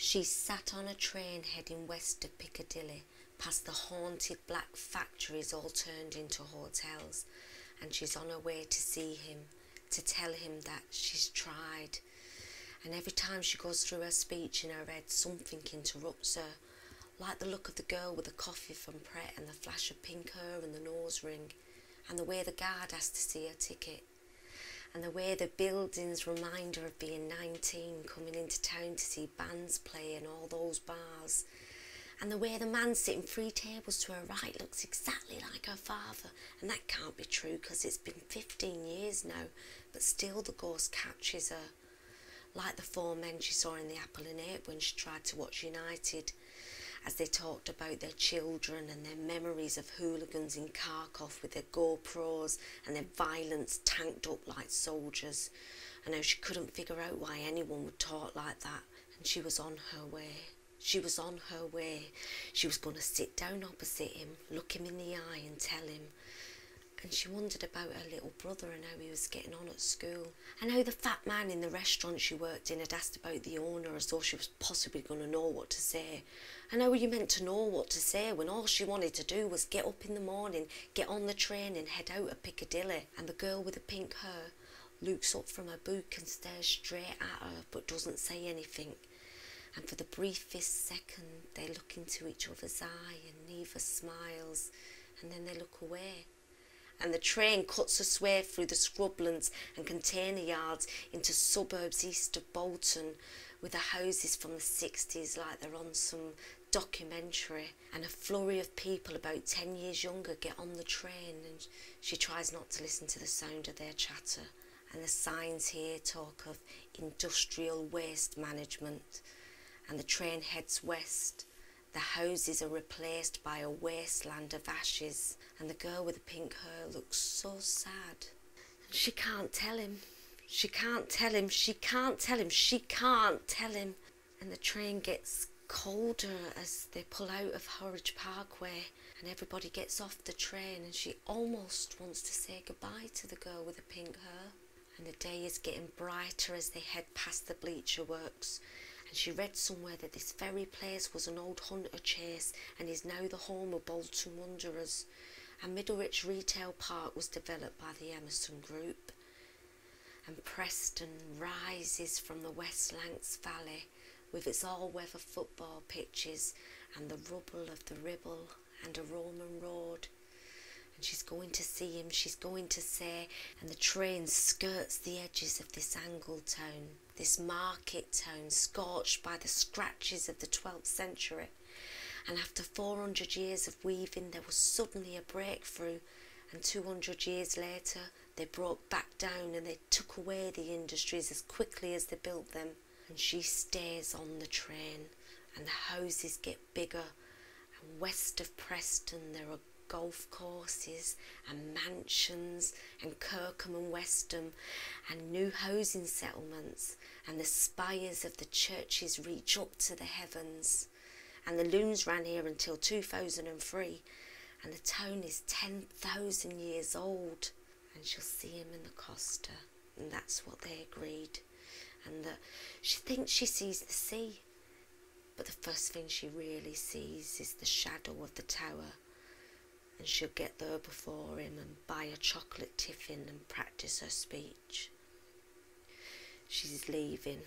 She sat on a train heading west of Piccadilly, past the haunted black factories all turned into hotels, and she's on her way to see him, to tell him that she's tried. And every time she goes through her speech in her head, something interrupts her, like the look of the girl with the coffee from Pret and the flash of pink hair and the nose ring, and the way the guard has to see her ticket, and the way the buildings remind her of being 19, coming into town to see bands play in all those bars, and the way the man sitting 3 tables to her right looks exactly like her father, and that can't be true because it's been 15 years now, but still the ghost catches her, like the 4 men she saw in the Apple and Ape when she tried to watch United, as they talked about their children and their memories of hooligans in Kharkov with their GoPros and their violence tanked up like soldiers, and how she couldn't figure out why anyone would talk like that, and she was on her way. She was on her way. She was going to sit down opposite him, look him in the eye and tell him. And she wondered about her little brother and how he was getting on at school, and how the fat man in the restaurant she worked in had asked about the owner as though she was possibly going to know what to say. And how were you meant to know what to say when all she wanted to do was get up in the morning, get on the train and head out of Piccadilly? And the girl with the pink hair looks up from her book and stares straight at her but doesn't say anything. And for the briefest second they look into each other's eye and neither smiles, and then they look away. And the train cuts a sway through the scrublands and container yards into suburbs east of Bolton, with the houses from the 60s like they're on some documentary, and a flurry of people about 10 years younger get on the train, and she tries not to listen to the sound of their chatter. And the signs here talk of industrial waste management, and the train heads west. The houses are replaced by a wasteland of ashes, and the girl with the pink hair looks so sad. And she can't tell him. She can't tell him. She can't tell him. She can't tell him. And the train gets colder as they pull out of Horridge Parkway, and everybody gets off the train, and she almost wants to say goodbye to the girl with the pink hair. And the day is getting brighter as they head past the bleacher works. And she read somewhere that this very place was an old hunter chase and is now the home of Bolton Wanderers. And Middlewich Retail Park was developed by the Emerson Group. And Preston rises from the West Lancs Valley with its all-weather football pitches and the rubble of the Ribble and a Roman road. And she's going to see him, she's going to say, and the train skirts the edges of this angled town, this market town scorched by the scratches of the 12th century. And after 400 years of weaving, there was suddenly a breakthrough, and 200 years later they broke back down and they took away the industries as quickly as they built them. And she stays on the train, and the houses get bigger, and west of Preston there are golf courses and mansions and Kirkham and Westham and new housing settlements, and the spires of the churches reach up to the heavens, and the looms ran here until 2003, and the town is 10,000 years old. And she'll see him in the Costa, and that's what they agreed, and that she thinks she sees the sea, but the first thing she really sees is the shadow of the tower. And she'll get there before him and buy a chocolate tiffin and practice her speech. She's leaving.